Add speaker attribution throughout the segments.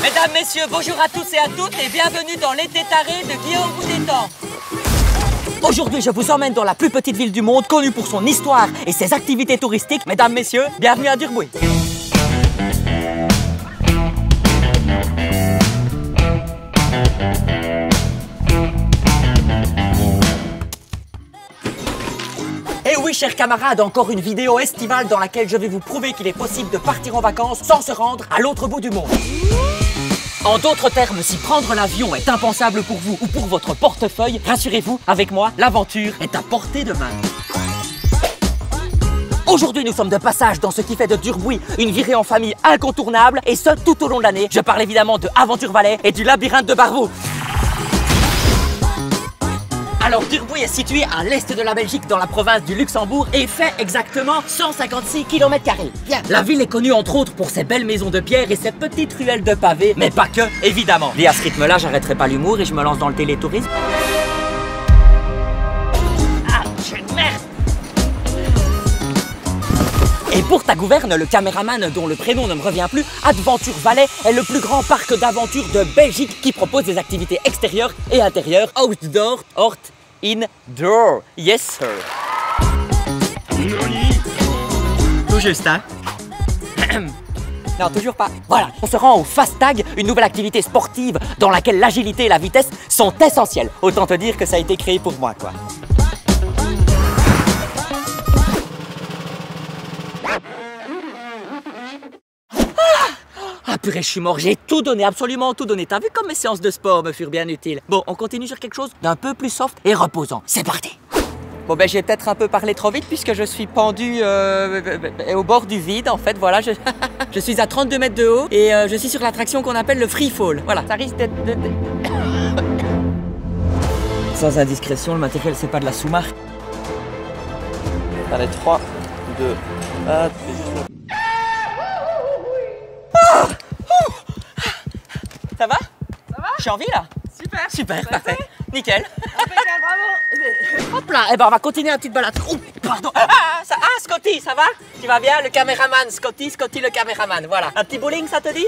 Speaker 1: Mesdames, messieurs, bonjour à tous et à toutes et bienvenue dans l'été taré de Guillaume vous détend. Aujourd'hui, je vous emmène dans la plus petite ville du monde, connue pour son histoire et ses activités touristiques. Mesdames, messieurs, bienvenue à Durbuy. Et oui, chers camarades, encore une vidéo estivale dans laquelle je vais vous prouver qu'il est possible de partir en vacances sans se rendre à l'autre bout du monde. En d'autres termes, si prendre l'avion est impensable pour vous ou pour votre portefeuille, rassurez-vous, avec moi, l'aventure est à portée de main. Aujourd'hui, nous sommes de passage dans ce qui fait de Durbuy une virée en famille incontournable, et ce, tout au long de l'année. Je parle évidemment de Aventure Valley et du labyrinthe de Barbeau. Alors, Durbuy est situé à l'est de la Belgique, dans la province du Luxembourg, et fait exactement 156 km². Bien. La ville est connue entre autres pour ses belles maisons de pierre et ses petites ruelles de pavés, mais pas que, évidemment. Et à ce rythme-là, j'arrêterai pas l'humour et je me lance dans le télétourisme. Ah, merde! Et pour ta gouverne, le caméraman dont le prénom ne me revient plus, Adventure Valley est le plus grand parc d'aventure de Belgique qui propose des activités extérieures et intérieures, outdoor, indoor. Yes, sir. Tout juste, hein? Non, toujours pas. Voilà, on se rend au Fast Tag, une nouvelle activité sportive dans laquelle l'agilité et la vitesse sont essentielles. Autant te dire que ça a été créé pour moi, quoi. Ah purée, je suis mort, j'ai tout donné, absolument tout donné. T'as vu comme mes séances de sport me furent bien utiles. Bon, on continue sur quelque chose d'un peu plus soft et reposant. C'est parti. Bon ben j'ai peut-être un peu parlé trop vite puisque je suis pendu au bord du vide en fait, voilà. Je suis à 32 mètres de haut et je suis sur l'attraction qu'on appelle le free fall. Voilà, ça risque d'être... Sans indiscrétion, le matériel c'est pas de la sous-marque. Allez, 3, 2, 1... Ça va? Ça va? Je suis en vie là? Super! Super, parfait. Nickel. Impeccable, bravo! Hop là, et ben on va continuer un petit balade. Oh, pardon! Scotty, ça va? Tu vas bien? Le caméraman, Scotty le caméraman, voilà. Un petit bowling, ça te dit?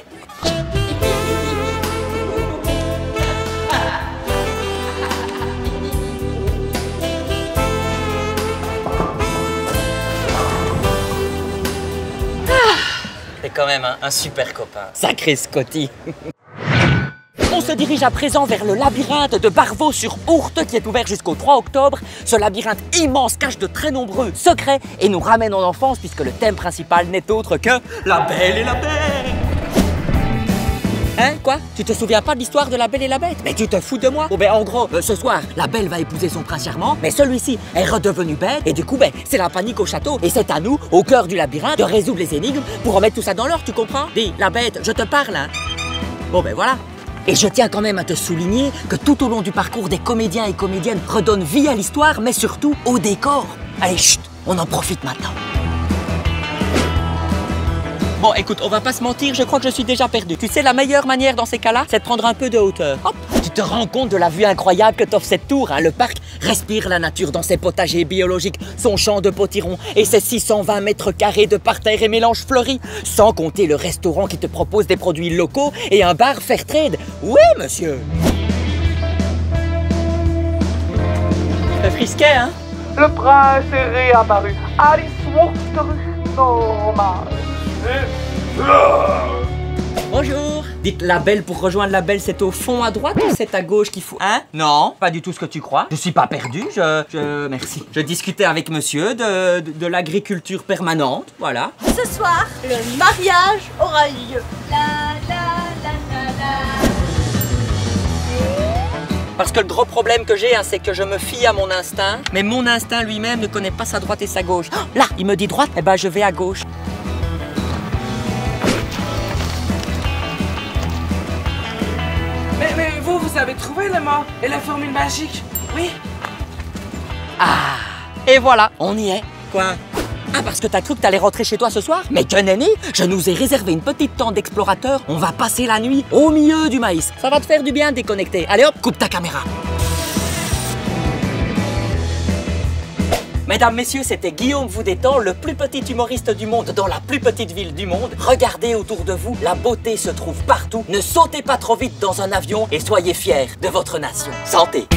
Speaker 1: T'es quand même un super copain. Sacré Scotty. On se dirige à présent vers le labyrinthe de Barbeau sur Ourthe qui est ouvert jusqu'au 3 octobre. Ce labyrinthe immense cache de très nombreux secrets et nous ramène en enfance puisque le thème principal n'est autre que La Belle et la Bête. Hein, quoi? Tu te souviens pas de l'histoire de La Belle et la Bête? Mais tu te fous de moi? Oh ben en gros, ce soir, la Belle va épouser son prince charmant, mais celui-ci est redevenu bête et du coup, ben, c'est la panique au château et c'est à nous, au cœur du labyrinthe, de résoudre les énigmes pour remettre tout ça dans l'ordre, tu comprends? Dis, la Bête, je te parle, hein? Bon ben voilà. Et je tiens quand même à te souligner que tout au long du parcours, des comédiens et comédiennes redonnent vie à l'histoire, mais surtout au décor. Allez, chut, on en profite maintenant. Bon, écoute, on va pas se mentir, je crois que je suis déjà perdu. Tu sais, la meilleure manière dans ces cas-là, c'est de prendre un peu de hauteur. Hop! Tu te rends compte de la vue incroyable que t'offre cette tour, hein? Le parc respire la nature dans ses potagers biologiques, son champ de potirons et ses 620 mètres carrés de parterre et mélanges fleuris. Sans compter le restaurant qui te propose des produits locaux et un bar Fairtrade. Oui, monsieur! C'est frisquet, hein?
Speaker 2: Le prince est réapparu. Alice Worcester, normal.
Speaker 1: Bonjour. Dites la Belle pour rejoindre la Belle, c'est au fond à droite ou c'est à gauche qu'il faut? Hein? Non, pas du tout ce que tu crois. Je suis pas perdu, merci. Je discutais avec monsieur de l'agriculture permanente, voilà.
Speaker 3: Ce soir, le mariage aura lieu. La la la la la.
Speaker 1: Parce que le gros problème que j'ai, hein, c'est que je me fie à mon instinct, mais mon instinct lui-même ne connaît pas sa droite et sa gauche. Oh, là, il me dit droite, eh ben je vais à gauche.
Speaker 2: Mais vous avez trouvé le mot et la formule magique? Oui?
Speaker 1: Ah! Et voilà, on y est. Quoi? Ah, parce que t'as cru que t'allais rentrer chez toi ce soir? Mais que nenni! Je nous ai réservé une petite tente d'explorateur. On va passer la nuit au milieu du maïs. Ça va te faire du bien de déconnecter. Allez hop, coupe ta caméra. Mesdames, messieurs, c'était Guillaume vous détend, le plus petit humoriste du monde dans la plus petite ville du monde. Regardez autour de vous, la beauté se trouve partout. Ne sautez pas trop vite dans un avion et soyez fiers de votre nation. Santé!